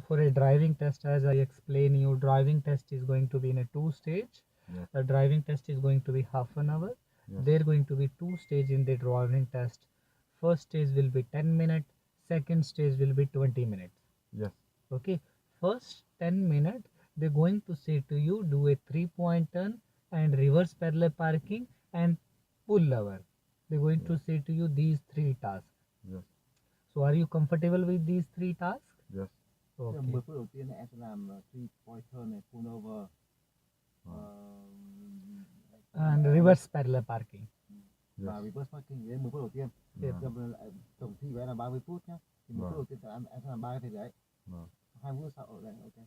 For a driving test, as I explain you, driving test is going to be in a 2 stage. Yes. The driving test is going to be half an hour. Yes. There are going to be 2 stages in the driving test. First stage will be 10 minutes. Second stage will be 20 minutes. Yes. Okay. First 10 minutes, they're going to say to you, do a 3-point turn and reverse parallel parking and pull lever. They're going to say to you these 3 tasks. Yes. So are you comfortable with these 3 tasks? Yes. Okay. 10 phút đầu tiên em sẽ làm 3 point turn này, pull over And reverse parallel parking. và reverse parking đến 10 phút đầu tiên. Yes. Tổng thi của em là 30 phút nhá. Thì 10 phút đầu tiên em sẽ làm 3 cái việc đấy. 2 phút sau ở đây, ok.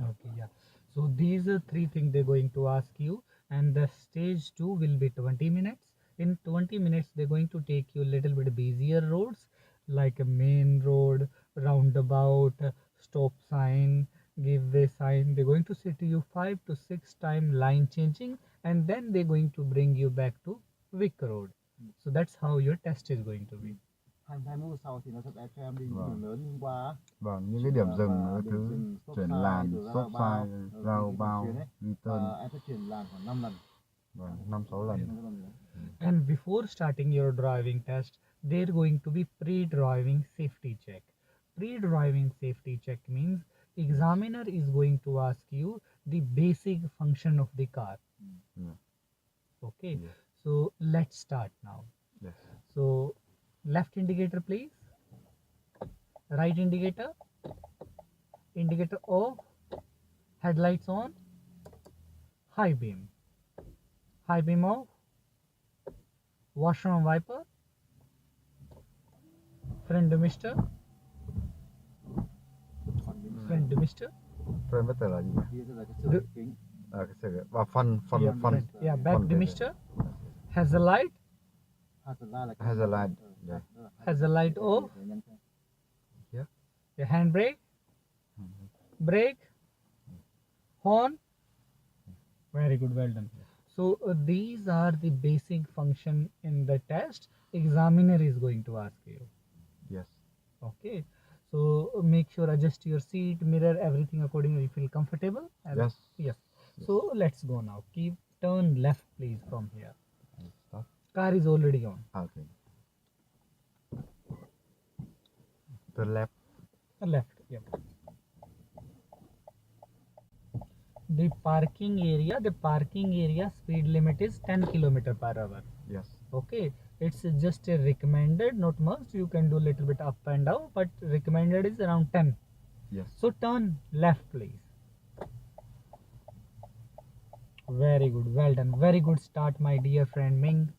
Okay, yeah. So these are 3 things they're going to ask you, and the stage 2 will be 20 minutes. In 20 minutes, they're going to take you a little bit busier roads like a main road, roundabout, stop sign, give way sign. They're going to say to you 5 to 6 time line changing, and then they're going to bring you back to VicRoad. So that's how your test is going to be. 20 phút sau thì nó sẽ cho em đi đường lớn qua. Vâng, những cái điểm dừng, cái thứ chuyển làn, stop sign, roundabout, return. Em sẽ chuyển làn khoảng 5 lần. Vâng, 5-6 lần. And before starting your driving test, they're going to be pre-driving safety check. Pre-driving safety check means examiner is going to ask you the basic function of the car. Yeah. Okay, Yes. so let's start now. Yes. So left indicator please, right indicator, indicator off, headlights on, high beam off, washer and wiper, front demister, front demister, Front meter là gì nhỉ? Kia là cái sợi kính. Cái sợi và phân yeah, back phân demister, has a light, has a light. Yeah. has a light off, Yeah. the handbrake, brake, horn. Very good, well done. So these are the basic function in the test examiner is going to ask you. Yes. Okay, so make sure adjust your seat, mirror, everything accordingly. You feel comfortable? Yes. Yes. So let's go now. Keep turn left please from here. Stop. Car is already on. Okay. The left. Left. Yep. The parking area speed limit is 10 km/h. Yes. Okay, it's just a recommended, not must. You can do a little bit up and down, but recommended is around 10. Yes. So turn left please. Very good, well done. Very good start, my dear friend Ming.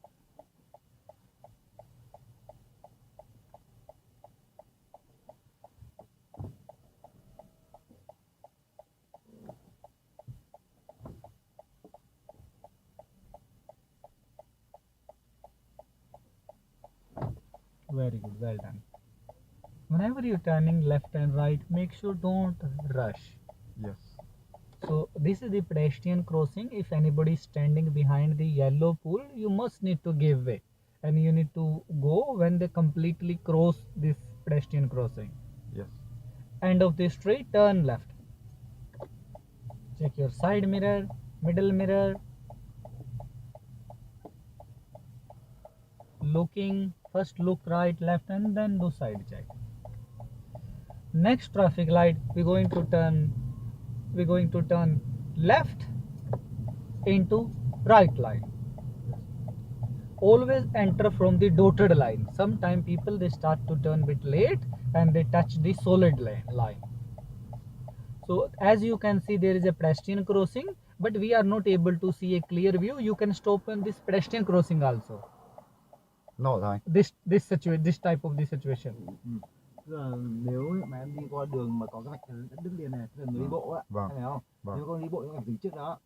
Very good, well done. Whenever you're turning left and right, make sure don't rush. Yes. So this is the pedestrian crossing. If anybody is standing behind the yellow pole, you must need to give way, and you need to go when they completely cross this pedestrian crossing. Yes. End of the street, turn left. Check your side mirror, middle mirror. Looking, first look right, left, and then do side check. Next traffic light, we're going to turn left into right line. Always enter from the dotted line. Sometimes people they start to turn a bit late and they touch the solid line. So as you can see, there is a pedestrian crossing, but we are not able to see a clear view. You can stop in this pedestrian crossing also. Nổ thôi. This type of the situation. Tức là nếu mà em đi qua đường mà có cái vạch đứt liền này, là người đi bộ á, Vâng. em hiểu không? Vâng. Nếu con đi bộ em phải dừng trước đó.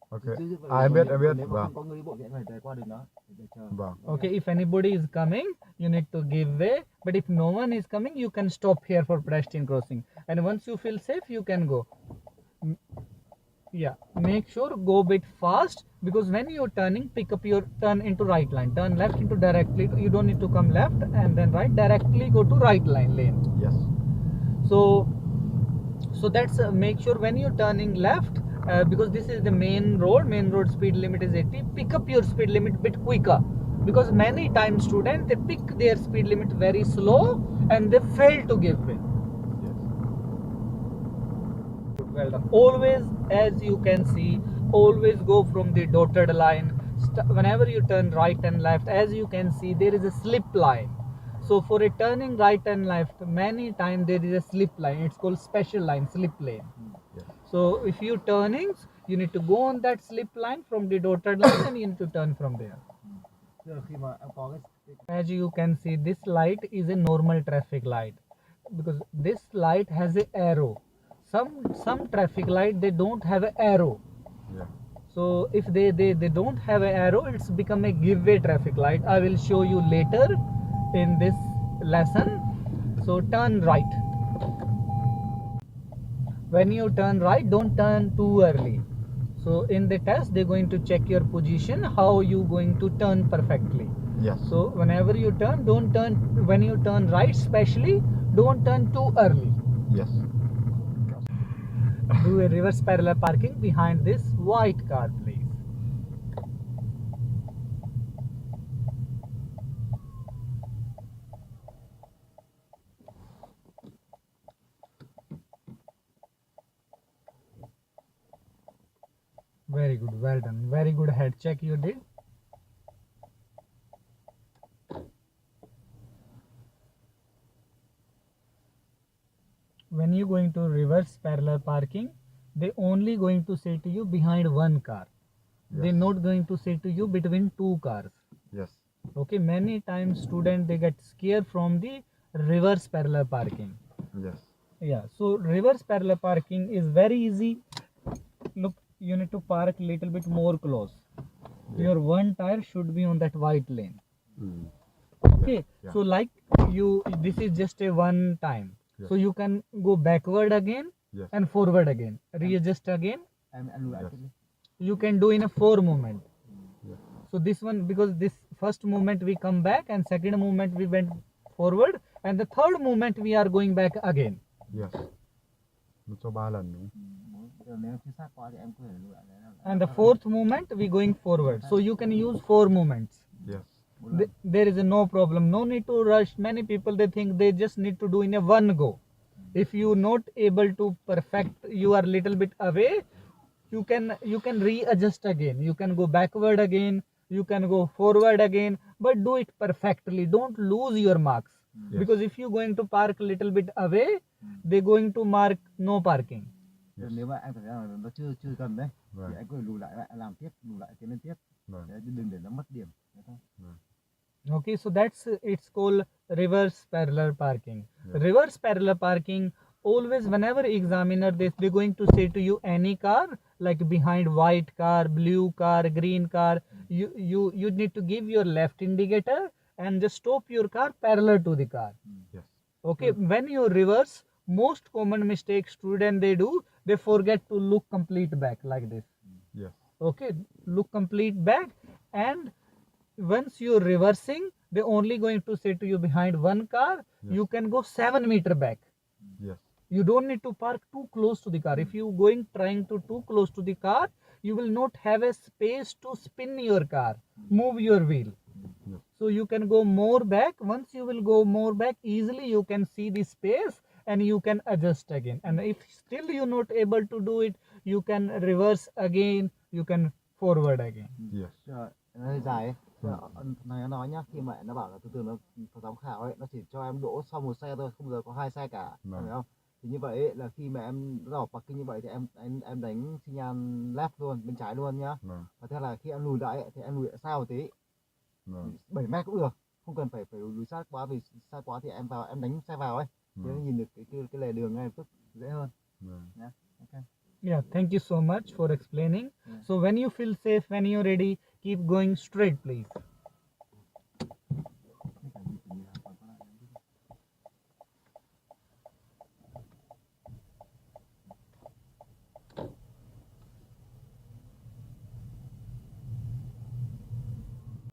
Ok. Dừng trước Em biết. Nếu mà Vâng. không có người đi bộ thì em phải qua đường đó để chờ. Vâng. Okay, if anybody is coming, you need to give way. But if no one is coming, you can stop here for pedestrian crossing. And once you feel safe, you can go. Yeah, make sure go a bit fast, because when you're turning, pick up your turn into right line. Turn left into directly. You don't need to come left and then right. Directly go to right lane. Yes. So So that's make sure when you're turning left, because this is the main road speed limit is 80, pick up your speed limit bit quicker, because many times students they pick their speed limit very slow and they fail to give way. Well done. Always, as you can see, always go from the dotted line. Whenever you turn right and left, as you can see, there is a slip line. So for a turning right and left, many times there is a slip line. It's called special line, slip lane. So if you turnings, you need to go on that slip line from the dotted line and you need to turn from there. As you can see, this light is a normal traffic light, because this light has an arrow. Some traffic light they don't have an arrow. Yeah. So if they don't have an arrow, it's become a giveaway traffic light. I will show you later in this lesson. So turn right. When you turn right, don't turn too early. So in the test, they're going to check your position, how you going to turn perfectly. Yes. So whenever you turn, don't turn, when you turn right especially, don't turn too early. Yes. Do a reverse parallel parking behind this white car, please. Very good, well done. Very good head check you did. When you're going to reverse parallel parking, they only going to say to you behind one car. Yes. They're not going to say to you between two cars. Yes. Okay, many times students they get scared from the reverse parallel parking. Yes. Yeah, so reverse parallel parking is very easy. Look, you need to park a little bit more close. Yeah. Your one tire should be on that white lane. Mm. Okay, Yeah. so like you, this is just a one time. Yes. So you can go backward again. Yes. And forward again, readjust again. Yes. You can do in a 4 movement. Yes. So this one, because this first movement we come back and second movement we went forward, and the third movement we are going back again. Yes. Nó cho 3 lần đúng And the fourth movement we going forward. So you can use 4 movements. Yes. There is no problem, no need to rush. Many people they think they just need to do in a one go. If you not able to perfect, you are little bit away, you can readjust again. You can go backward again, you can go forward again, but do it perfectly. Don't lose your marks. Yes. Because if you going to park little bit away, they going to mark no parking. Yes. Nếu mà anh cảm thấy là nó chưa cần đấy, Vâng. thì anh có thể lùi lại làm tiếp, lùi lại tiến lên tiếp. Vâng. Đấy, đừng để nó mất điểm. Okay, so that's it's called reverse parallel parking. Yeah. Reverse parallel parking, always whenever examiner they're going to say to you any car, like behind white car, blue car, green car, you need to give your left indicator and just stop your car parallel to the car. Yes. Okay, when you reverse, most common mistake student they do, they forget to look complete back like this. Yes. Okay, look complete back, and once you're reversing, they're only going to say to you behind one car, Yes. you can go 7 meter back. Yes. You don't need to park too close to the car. If you trying to too close to the car, you will not have a space to spin your car, move your wheel. Yes. So you can go more back. Once you will go more back, easily you can see the space and you can adjust again. And if still you're not able to do it, you can reverse again, you can forward again. Yes. Nó hơi dài ấy. Này nó nói nhá, khi mà nó bảo là từ từ nó có giám khảo ấy, nó chỉ cho em đỗ sau một xe thôi, không bao giờ có 2 xe cả, Vâng. phải không? Thì như vậy ấy, là khi mà em đỏ parking như vậy thì em đánh xi nhan left luôn, bên trái luôn nhá. Vâng. Và thế là khi em lùi lại ấy, thì em lùi lại sau một tí, Vâng. 7 mét cũng được, không cần phải lùi sát quá, vì sát quá thì em vào em đánh xe vào ấy, thì nó Vâng. nhìn được cái lề đường ngay lập tức dễ hơn Vâng. nhá. Ok. Yeah, thank you so much for explaining. Yeah. So when you feel safe, when you're ready, keep going straight, please.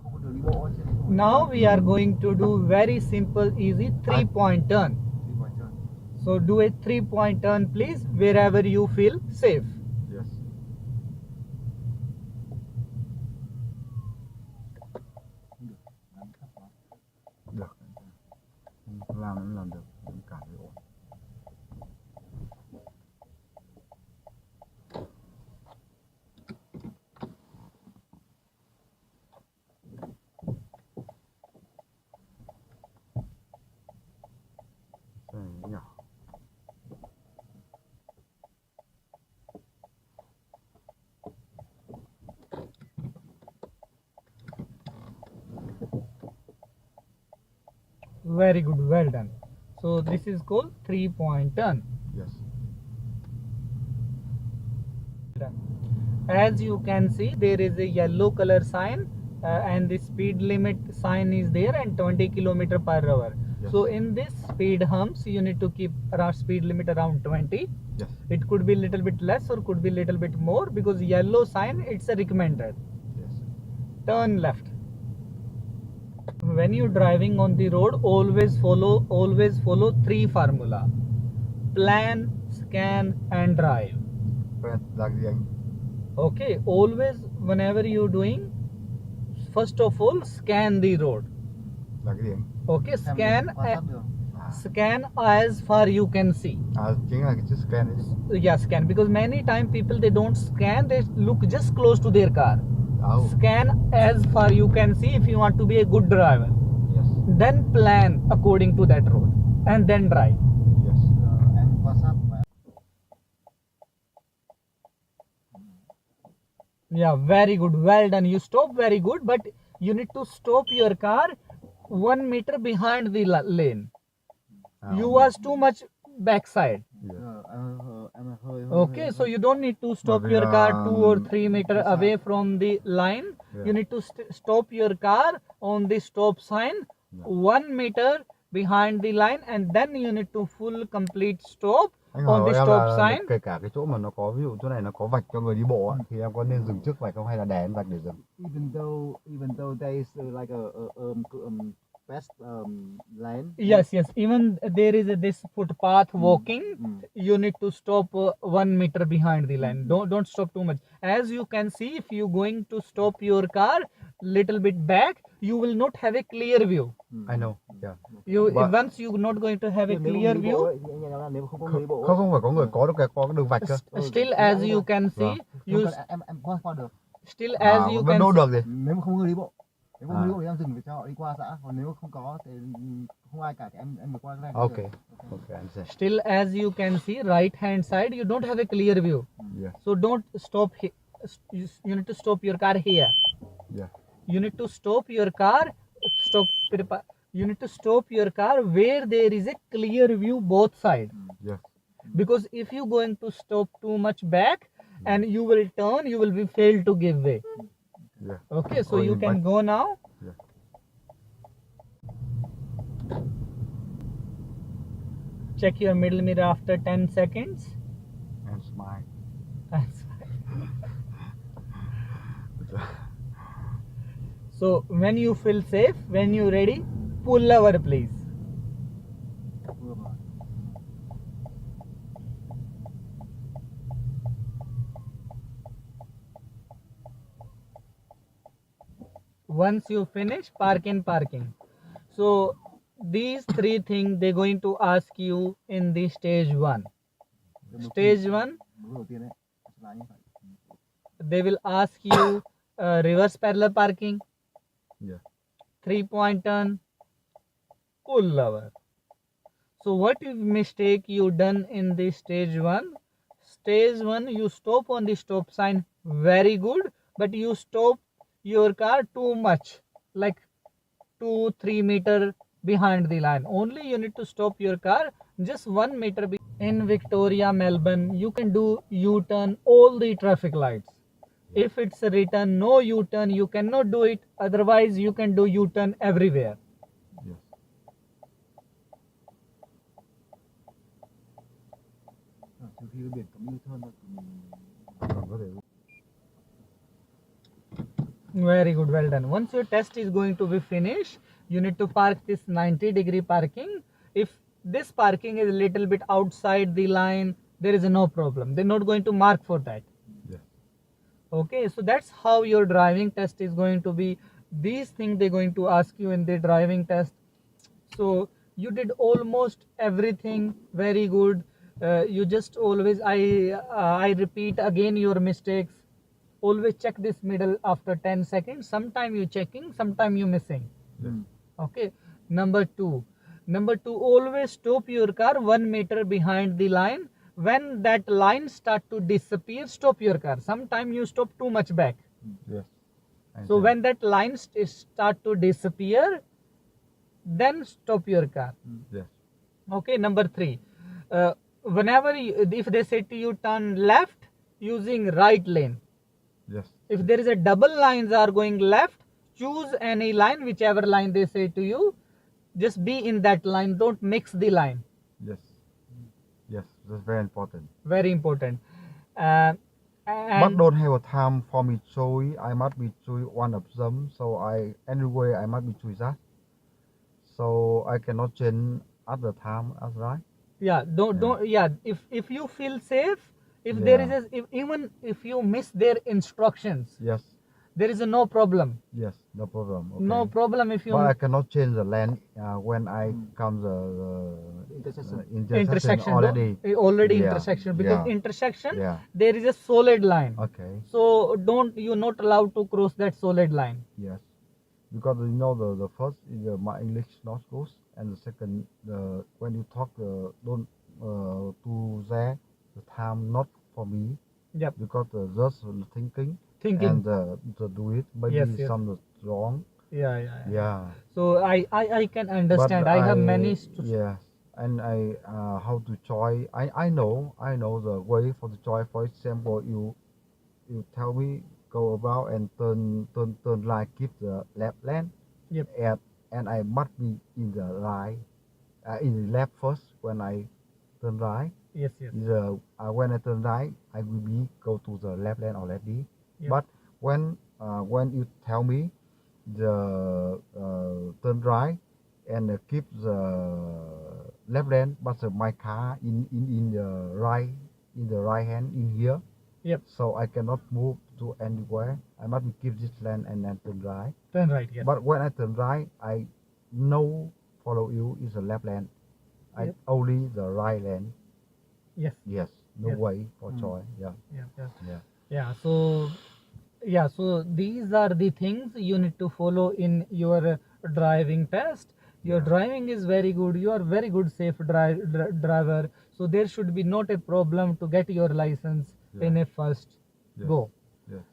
Không có đường đi bộ ấy, Now we are going to do very simple, easy 3-point turn. đi ngoài trời. So do a 3-point turn, please, wherever you feel safe. Yes. Được. Làm em làm được. Em cảm thấy ổn. Xe nhỏ. Very good, well done. So this is called 3-point turn. Yes. As you can see, there is a yellow color sign and the speed limit sign is there and 20 km per hour. Yes. So in this speed humps, you need to keep our speed limit around 20. Yes. It could be little bit less or could be little bit more, because yellow sign, it's a recommended. Yes. Turn left. When you're driving on the road, always follow 3 formula: plan, scan and drive. Quen là gì anh? Okay, always whenever you're doing, first of all scan the road. Là cái gì anh? Okay, Xem scan quan sát đường. scan as far you can see. Chính là cái chữ scan ấy. Yeah, scan, because many time people, they don't scan, they look just close to their car. Oh. Scan as far you can see if you want to be a good driver. Yes. Then plan according to that road and then drive. Yes. Em quan sát và Yeah, very good, well done. You stop very good, but you need to stop your car 1 meter behind the lane. You was too much backside. Yes. em hơi Okay, so you don't need to stop Bởi vì your là- car 2 or 3 meter Yes, sir. away from the line. Yeah. You need to stop your car on the stop sign Yeah. 1 meter behind the line, and then you need to full complete stop Anh on hỏi the em stop là sign. kể cả cái chỗ mà nó có, ví dụ chỗ này nó có vạch cho người đi bộ á, thì em có nên dừng trước vạch không hay là để em vạch để dừng? even though there is like a best lane. Yes, even there is this footpath walking. Mm. You need to stop 1 meter behind the line. Don't stop too much. As you can see, if you going to stop your car little bit back, you will not have a clear view. I know. Yeah. But- Once you not going to have a Nếu clear không đi bộ view, ấy, thì anh nói là nếu không có người đi bộ Không, không phải có người có được cái đường vạch cơ. still as you can see, you you em qua được. still as you vẫn can đỗ được gì? Nếu mà không có người đi bộ, nếu không có À. người đi bộ thì em dừng để cho họ đi qua xã, còn nếu không có thì không ai cả thì em mới qua cái này. Okay. Okay, anh sẽ. still as you can see, right hand side, you don't have a clear view. Yeah. So don't stop here. You need to stop your car here. Yeah. You need to stop your car. You need to stop your car where there is a clear view both side. Yes. Because if you going to stop too much back and you will turn, you will be failed to give way. Yeah. Okay, so Or you in can back. go now. Yeah. Check your middle mirror after 10 seconds. And smile. So when you feel safe, when you ready, pull over please. Vừa rồi. Once you finish, park in parking. So these 3 things they're going to ask you in the stage 1. Stage 1, Bước đầu tiên đấy là như vậy. they will ask you reverse parallel parking, Yeah. 3-point turn, pull over. So what is mistake you done in the stage 1? Stage 1, you stop on the stop sign, very good, but you stop your car too much, like 2-3 meter behind the line. Only you need to stop your car just 1 meter. In Victoria, Melbourne, you can do U-turn all the traffic lights. If it's written no U-turn, you cannot do it. Otherwise, you can do U-turn everywhere. Yes. Trừ khi biển cấm U-turn thôi thì mình Còn có thể. Very good, well done. Once your test is going to be finished, you need to park this 90-degree parking. If this parking is a little bit outside the line, there is no problem. They're not going to mark for that. Yes. Okay, so that's how your driving test is going to be. These things they're going to ask you in the driving test. So you did almost everything very good. You just always, I repeat again your mistakes. Always check this middle after 10 seconds. Sometime you checking, sometime you missing. Yes. Okay. Number two, always stop your car 1 meter behind the line. When that line start to disappear, stop your car. Sometime you stop too much back. Yes. So when that line start to disappear, then stop your car. Yes. Okay. Number three, whenever if they say to you turn left, using right lane. Yes. If there is a double lines are going left, choose any line, whichever line they say to you. Just be in that line. Don't mix the line. Yes. Yes. That's very important. Very important. And But don't have a time for me choose. I must be choose one of them. So anyway I must be choose that. So I cannot change at the time as right. yeah, don't yeah. If you feel safe, if there is even if you miss their instructions, Yes. there is no problem. Yes. No problem. Okay. No problem if you But I cannot change the lane when I come the intersection already. already Yeah, intersection, because yeah, intersection Yeah. there is a solid line. Okay. So you're not allowed to cross that solid line. Yes. Because you know the first is my English not good, and the second when you talk don't to there the time not for me. Yep. Because just thinking Thinking. and to do it maybe Yes, yes. some wrong. Yeah. Yeah. So I can understand. But I have many. Yes, and I how to join. I know the way for the join. For example, you tell me go about and turn right, keep the left lane. Yep. And I must be in the right, in the left first when I turn right. Yes. When I turn right, I will be go to the left lane already. Yep. But when you tell me the turn right and keep the left lane, but my car in the right hand in here. Yep. So I cannot move to anywhere. I must keep this lane and then turn right. Turn right. Yes. But when I turn right, I know follow you is the left lane. I Yep. only the right lane. Yes. Yes. No Yes. way for choice. Yeah. Yeah. So these are the things you need to follow in your driving test. Your driving is very good. You are very good safe driver. So there should be not a problem to get your license in a first go. Yes.